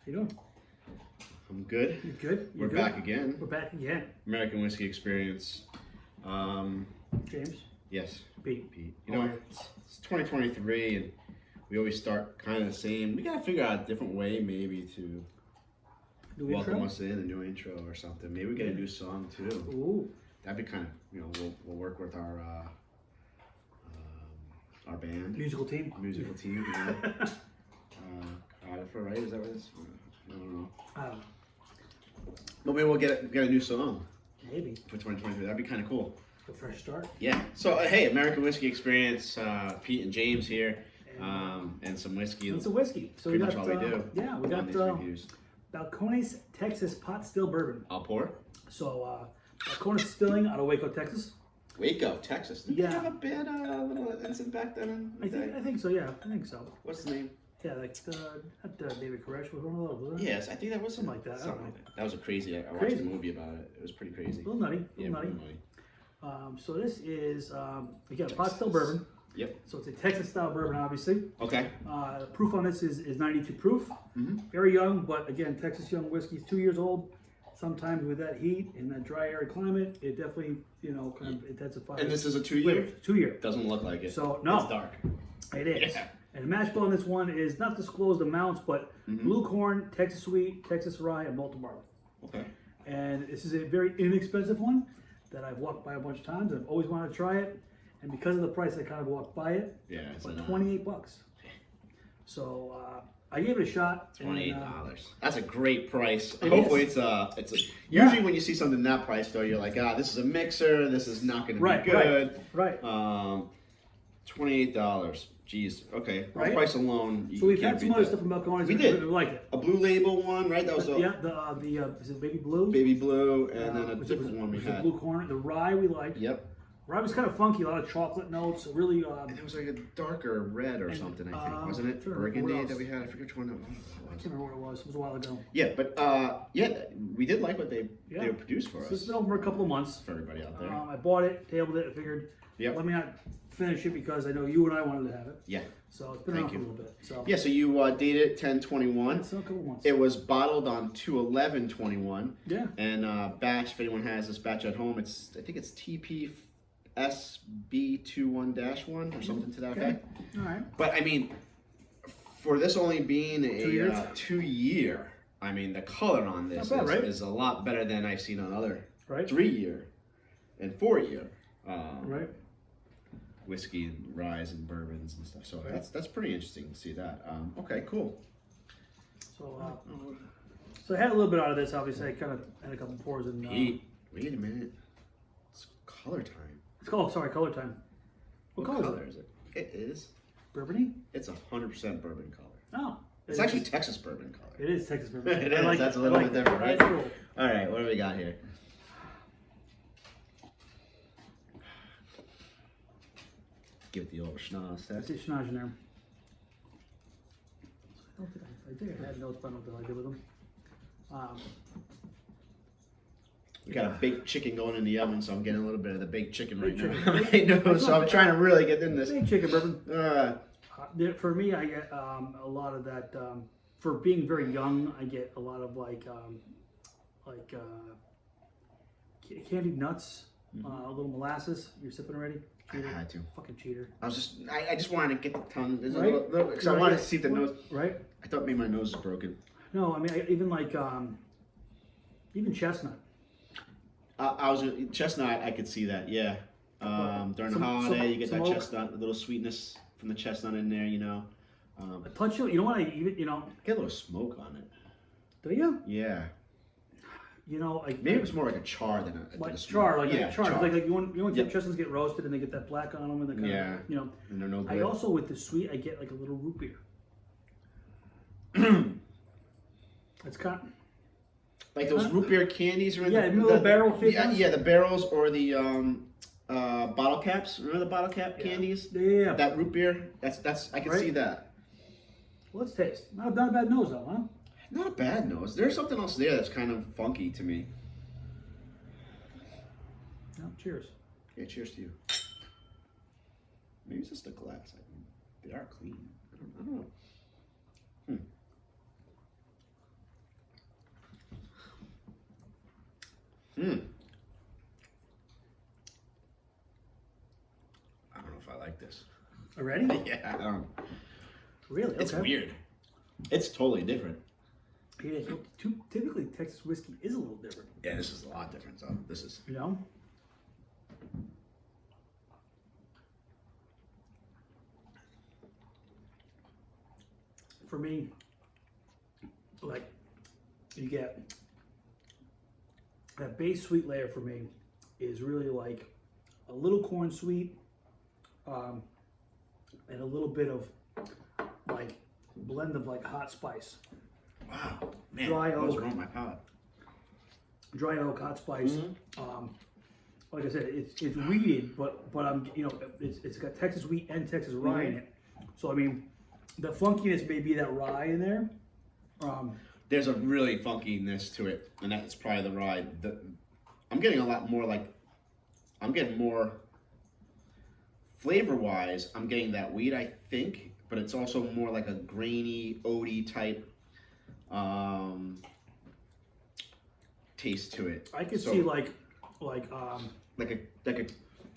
you doing? I'm good. You good? We're back again. We're back again. American Whiskey Experience. James? Yes. Pete. You know, it's 2023 and we always start kind of the same. We got to figure out a different way maybe to welcome us in, a new intro or something. Maybe we get a new song too. Ooh. That'd be kind of, we'll work with our band. Musical team. Yeah. Right? Is that what it is? I don't know. But maybe we'll get a new song. Maybe. For 2023. That'd be kind of cool. A fresh start. Yeah. So, hey, American Whiskey Experience, Pete and James here, and some whiskey. It's a whiskey. So pretty we got, much all we do. Yeah, we got Balcones Texas Pot Still Bourbon. I'll pour. So, Balcones Distilling out of Waco, Texas. Waco, Texas. Did they have a bad little incident back then? I think so, yeah. I think so. What's the name? Yeah, like David Koresh was one of those, wasn't it? Yes, I think that was something like that. Something like that. That was a crazy. I watched a movie about it. It was pretty crazy. A little nutty. Nutty. So this is again a pot still bourbon. Yep. So it's a Texas style bourbon, obviously. Okay. Proof on this is 92 proof. Mm-hmm. Very young, but again, Texas young whiskey is 2 years old. Sometimes with that heat and that dry arid climate, it definitely kind of intensifies. And this is a 2 year. 2 year. Doesn't look like it. So no, it's dark. It is. Yeah. And the mash bill on this one is not disclosed amounts, but blue corn, Texas sweet, Texas rye, and malted barley. Okay. And this is a very inexpensive one that I've walked by a bunch of times. I've always wanted to try it, and because of the price, I kind of walked by it. Yeah, it's like $28. So I gave it a shot. $28. That's a great price. It Hopefully, is. it's a. Usually, when you see something that price, though, you're like, this is a mixer. This is not going to be good. Right. $28. Jeez. Okay. Right. Our price alone. So we've had some other stuff from Balcones. We did. We like it. A blue label one, right? That was is it baby blue? Baby blue, and then a different one we had. Blue corn. The rye we liked. Yep. Rye was kind of funky, a lot of chocolate notes. Really. And it was like a darker red or something, I think, wasn't it? Sure. Burgundy that we had. I forget which one it was. I can't remember what it was. It was a while ago. Yeah, but we did like what they produced for us. So it's been over a couple of months for everybody out there. I bought it, tabled it. I figured, let me not finish it because I know you and I wanted to have it. Yeah. So it's been around for a little bit. So yeah, so you dated 10/21. So a couple months. It was bottled on 2/11/21. Yeah. And batch, if anyone has this batch at home, I think it's TPSB21-1 or something to that effect. All right. But I mean, for this only being a 2 year, I mean, the color on this is a lot better than I've seen on other 3 year and 4 year. Whiskey and rye and bourbons and stuff. So that's pretty interesting to see that. Okay, cool. So I had a little bit out of this. Obviously, I kind of had a couple pours in. Pete, wait a minute. It's color time. It's called color time. What color is it? It is bourbony. It's 100% bourbon color. Oh, it's actually Texas bourbon color. It is Texas bourbon. It is. That's a little bit different, right? Cool. All right, what do we got here? Give it the old schnoz test. I see schnoz in there. I think I had notes, but I don't know what I did with them. We got a baked chicken going in the oven, so I'm getting a little bit of the baked chicken right now. I know, so I'm trying to really get in this. Baked chicken bourbon. For me, I get a lot of that. For being very young, I get a lot of candied nuts, a little molasses. You're sipping already? Cheater. I had to. Fucking cheater. I just wanted to get the tongue. Because I wanted to see if the nose. Right. I thought maybe my nose was broken. No, I mean even chestnut. Chestnut. I could see that. Yeah. During the holiday, you get that chestnut, a little sweetness from the chestnut in there. A touch of, you know what? Get a little smoke on it. Do you? Yeah. Maybe it was more like a char than a char, like a char. Like you want chestnuts get roasted and they get that black on them and they kind of, And they're no good. I also with the sweet I get like a little root beer. It's kind of like those root beer candies, right? Yeah, the barrel shaped ones? Yeah, the barrels or the bottle caps. Remember the bottle cap candies? Yeah. That root beer. That's I can see that. Well, let's taste. Not a bad nose though, huh? Not a bad nose. There's something else there that's kind of funky to me. No, cheers. Yeah, cheers to you. Maybe it's just the glass. They are clean. I don't know. Mm. I don't know if I like this. Already? Yeah, I don't. Really? Okay. It's weird. It's totally different. Yeah, typically Texas whiskey is a little different. Yeah, this is a lot different. So this is. You know? For me, like, you get that base sweet layer for me is really like a little corn sweet, and a little bit of like blend of like hot spice. Wow, man, Dry what's oak. wrong with my palate? Dry oak, hot spice. Like I said, it's wheated, but I'm it's got Texas wheat and Texas rye in it. So I mean, the funkiness may be that rye in there. There's a really funkiness to it, and that's probably the rye. I'm getting a lot more like, I'm getting more flavor-wise. I'm getting that wheat, I think, but it's also more like a grainy, oaty type taste to it. I could see like an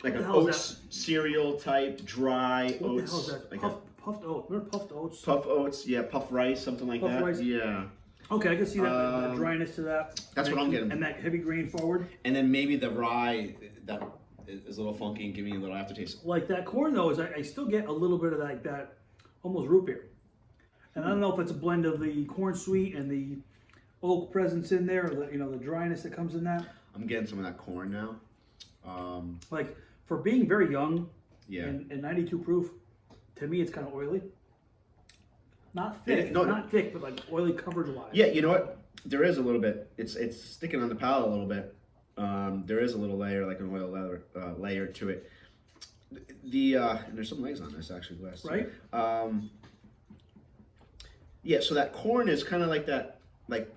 hell is oats cereal type, dry what oats. the hell is that? Like Puffed oats. Remember puffed oats? puff oats, yeah, puff rice, something like Puff that. rice? Yeah. Okay, I can see that dryness to that. That's what I'm getting. And that heavy grain forward. And then maybe the rye that is a little funky and giving me a little aftertaste. Like that corn though, is I still get a little bit of like that almost root beer. And I don't know if it's a blend of the corn sweet and the oak presence in there, or the dryness that comes in that. I'm getting some of that corn now. Like for being very young, Yeah. and 92 proof, to me it's kind of oily. Not thick, No, not thick, but like oily coverage wise. Yeah, you know what? There is a little bit. It's sticking on the palate a little bit. There is a little layer, like an oil layer to it. And there's some legs on this actually, last. Right. Yeah, so that corn is kind of like that, like.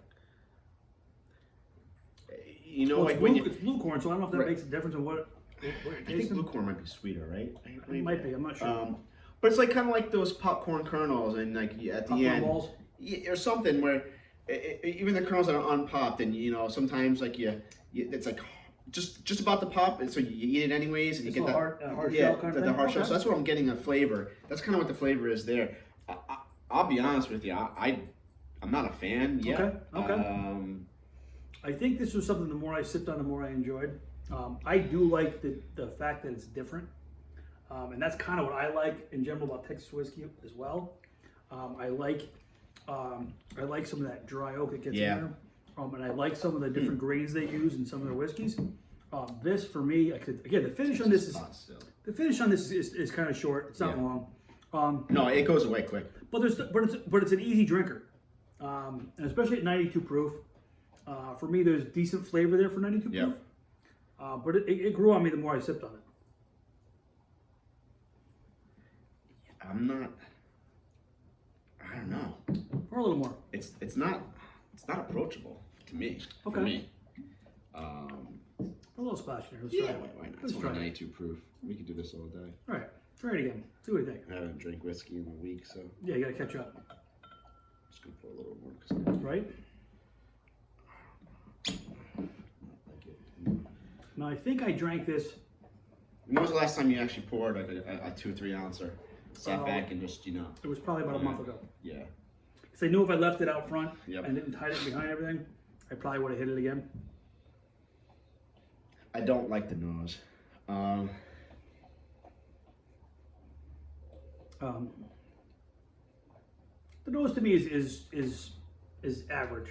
Well, like it's when it's blue corn, so I don't know if that makes a difference in what you're I think tasting. blue corn might be sweeter, right? It might be. I'm not sure. But it's like kind of like those popcorn kernels, and like at the Popcorn end, balls? or something where even the kernels that are unpopped, and sometimes like it's like just about to pop, and so you eat it anyways, and you It's get a that hard shell kind of the thing? hard shell. Okay. So that's what I'm getting a flavor. That's kind of what the flavor is there. I'll be honest with you, I'm not a fan yet. Okay. I think this was something. The more I sipped on, the more I enjoyed. I do like the fact that it's different. And that's kind of what I like in general about Texas whiskey as well. I like some of that dry oak that gets in there. And I like some of the different grains they use in some of their whiskeys. This for me, the finish on this is kind of short. It's not long. No, it goes away quick. But it's an easy drinker, and especially at 92 proof. For me, there's decent flavor there for 92 proof. But it grew on me the more I sipped on it. I don't know. Or a little more. It's not approachable to me. Okay. For me. A little splash in here. Let's Yeah, try it. why not? Let's It's try only it. 92 proof. We could do this all day. All right. Try it again. See what you think. I haven't drank whiskey in a week, so Yeah, you gotta catch up. just gonna pour a little more. 'Cause Right? I like it. Now I think I drank this. When was the last time you actually poured like a 2-3 ouncer? Sat back and just It was probably about a month ago. Yeah. Because I knew if I left it out front Yep. and didn't hide it behind everything, I probably would have hit it again. I don't like the nose. The nose to me is average.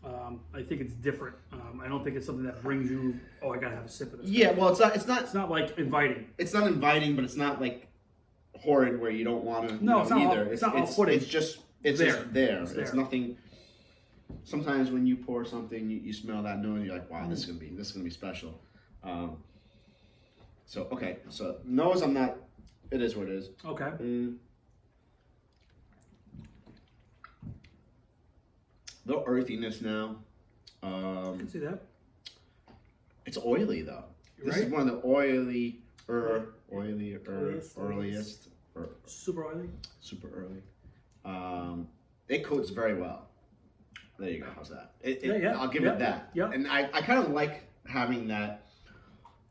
I think it's different. I don't think it's something that brings you. Oh, I gotta have a sip of this. Yeah, well, it's not. It's not like inviting. It's not inviting, but it's not like horrid where you don't want to. No, it's not either. it's not off-putting. It's just there. It's there. nothing. Sometimes when you pour something, you smell that nose, and you're like, wow, this is gonna be special. So nose, I'm not. It is what it is. Okay. Little earthiness now. I can see that. It's oily though. This Right? is one of the earliest, Super oily. super early. It coats very well. There you go. How's that? Yeah. I'll give Yep. it that. Yep. And I kind of like having that.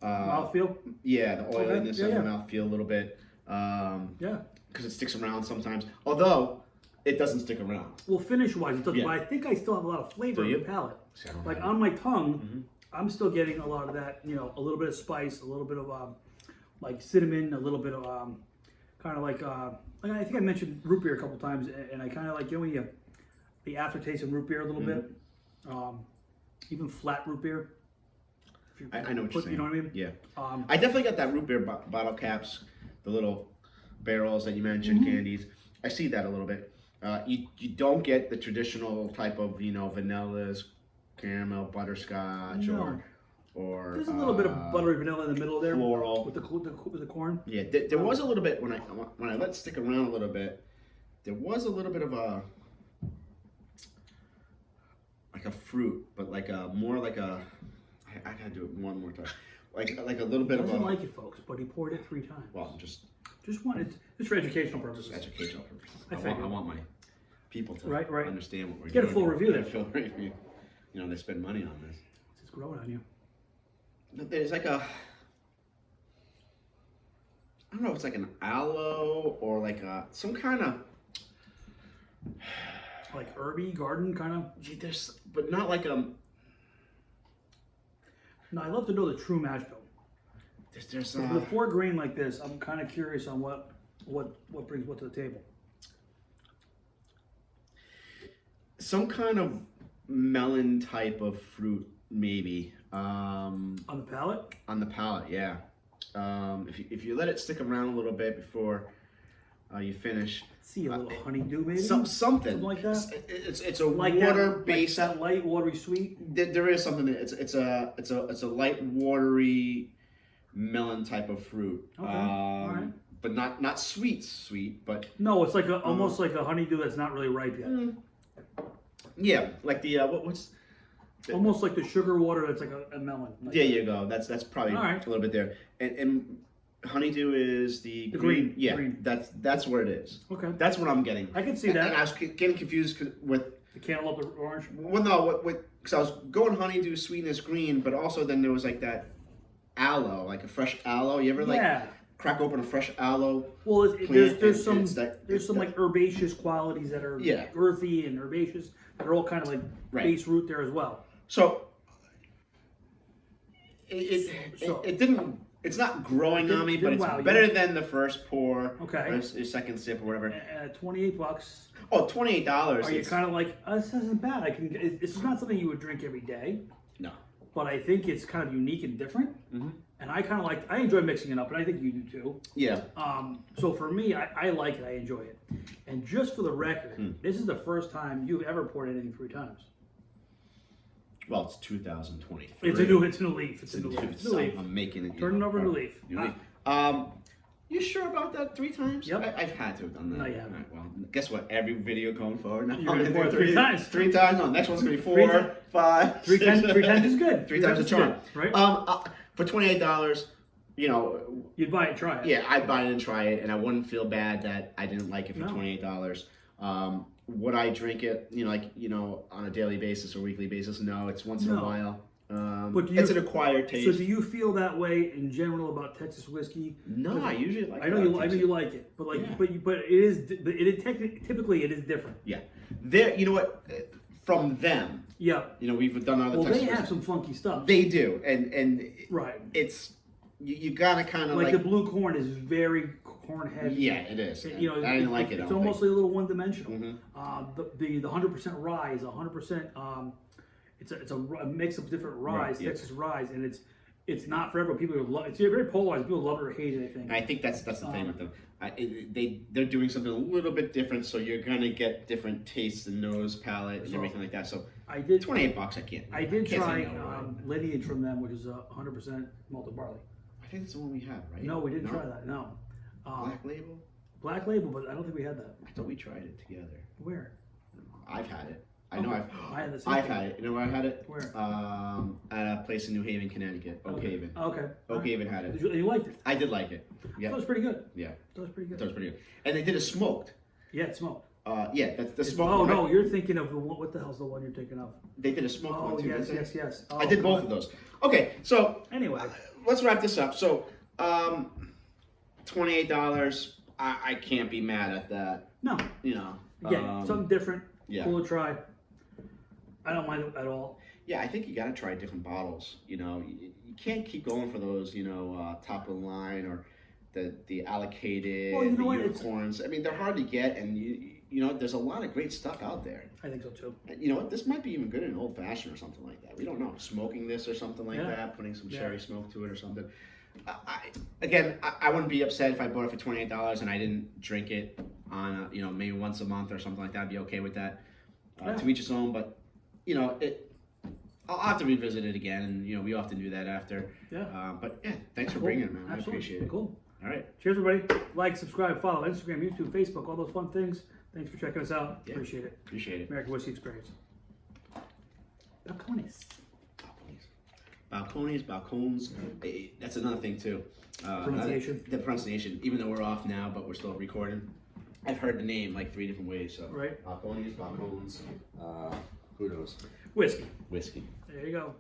Mouthfeel? Yeah, the oiliness Okay. of the mouthfeel a little bit. Yeah. Because it sticks around sometimes. Although it doesn't stick around. Well, finish-wise, it doesn't. Yeah. But I think I still have a lot of flavor in the palate. Like on my tongue, I'm still getting a lot of that. You know, a little bit of spice, a little bit of like cinnamon, a little bit of kind of like I think I mentioned root beer a couple times, and I kind of like, you know, when you the aftertaste of root beer a little bit, even flat root beer. I know what you're saying. You know what I mean? Yeah. I definitely got that root beer bottle caps, the little barrels that you mentioned, candies. I see that a little bit. You don't get the traditional type of, you know, vanillas, caramel, butterscotch, No. or There's a little bit of buttery vanilla in the middle there, floral with the corn. Yeah, there was a little bit when I let it stick around a little bit. There was a little bit of a fruit, but like a more like a. I gotta do it one more time. Like a little bit He of a. doesn't like it, folks, but he poured it 3 times. Well, just one. It's for educational purposes. educational purposes. I I want my people to Right. understand what we're Get a doing. full review there. Get a full review. You know, they spend money on this. It's growing on you. There's like a. I don't know if it's like an aloe or like some kind of. Like herby garden kind of. But not like a. No, I love to know the true mash bill. There's With a 4 grain like this, I'm kind of curious on what brings what to the table. Some kind of melon type of fruit, maybe. On the palate? On the palate, yeah. If you let it stick around a little bit before you finish. See a little honeydew maybe? Something like that. It's a Like water that, based. like that light watery sweet. There is something. It's a light watery melon type of fruit. Okay. All right. But not sweet, but No, it's like almost like a honeydew that's not really ripe yet. yeah, like the what's Almost like the sugar water that's like a melon. Like there you go. That's probably All right. a little bit there. And honeydew is the green. Yeah, Green. that's where it is. Okay. That's what I'm getting. I can see And that. I was getting confused with. The cantaloupe orange. Well, no, because I was going honeydew, sweetness, green, but also then there was like that aloe, like a fresh aloe. You ever like crack open a fresh aloe? Well, plant there's and some like herbaceous qualities that are earthy and herbaceous that are all kind of like base root there as well. So it didn't. It's not growing on me, but it's better than the first pour. Okay. Or second sip or whatever. $28. Oh, $28. Are you kind of like, oh, this isn't bad? It's not something you would drink every day. No. But I think it's kind of unique and different. And I kind of I enjoy mixing it up, and I think you do too. Yeah. So for me, I like it. I enjoy it. And just for the record, this is the first time you've ever poured anything 3 times. Well, it's 2023. It's a new leaf. It's a new leaf. I'm making it. Turn it over to leaf. You sure about that 3 times? Yep. I've had to have done that. No, you haven't. Right, well, guess what? Every video going forward now. You're gonna pour it 3 times. 3 times. No, next one's gonna be 4, 5. 3 times is good. 3 times a charm. Right? For $28, you know. You'd buy it, try it. Yeah, I'd buy it and try it, and I wouldn't feel bad that I didn't like it for $28. Would I drink it, on a daily basis or weekly basis? No, it's once in a while. But it's an acquired taste. So do you feel that way in general about Texas whiskey? No, I usually like. I know you like it, but typically it is different. Yeah, there. You know what? From them. Yeah. We've done other. Well, Texas they have whiskey. some funky stuff. They do, and right. It's you gotta kind of like the blue corn is very corn heavy. Yeah, it is. I didn't like it. It's almost like a little one-dimensional. The 100% rye is 100%. It's a mix of different rye, Texas rye, and it's not for everyone. People love it's very polarized. People love it or hate it. I think. I think that's the thing with them. They're doing something a little bit different, so you're gonna get different tastes and nose, palate, and everything like that. So I did $28. I can't. I did try Lineage from them, which is 100% malted barley. I think it's the one we had, right? No, we didn't try that. No. Black Label. Black Label, but I don't think we had that. I thought we tried it together. Where? I've had it. I know I've had it. You know where I had it? Where? At a place in New Haven, Connecticut. Oak Haven. Okay. Oak Haven had it. You liked it? I did like it. Yeah. That was pretty good. Yeah. That was pretty good. That was pretty good. And they did it smoked. Yeah, it's smoked. Yeah, that's the smoke. Oh one, no, right? you're thinking of the one. What the hell's the one you're thinking of? They did a smoke Oh one too. yes, didn't they? yes. Oh, I did both of those. Okay, so Anyway, let's wrap this up. So, $28. I can't be mad at that. no. You know. Again, something different. Yeah. Cool to try. I don't mind it at all. Yeah, I think you got to try different bottles. You know, you can't keep going for those. You know, top of the line or the allocated, Well, you know the what? unicorns. I mean, they're hard to get, and you know, there's a lot of great stuff out there. I think so too. You know what? This might be even good in an old fashioned or something like that. We don't know. Smoking this or something like that, putting some cherry smoke to it or something. I wouldn't be upset if I bought it for $28 and I didn't drink it on you know, maybe once a month or something like that. I'd be okay with that. To each his own, but you know, I'll have to revisit it again, and you know, we often do that after. Yeah. But yeah, thanks for bringing it, man. Absolutely. I appreciate it. Cool. All right. Cheers, everybody. Like, subscribe, follow Instagram, YouTube, Facebook, all those fun things. Thanks for checking us out. Yeah. Appreciate it. Appreciate it. American Whiskey Experience. Balcones. Balcones. That's another thing too. Pronunciation. The pronunciation. Even though we're off now, but we're still recording. I've heard the name like 3 different ways. So Right. Balcones. Who knows? Whiskey. Whiskey. There you go.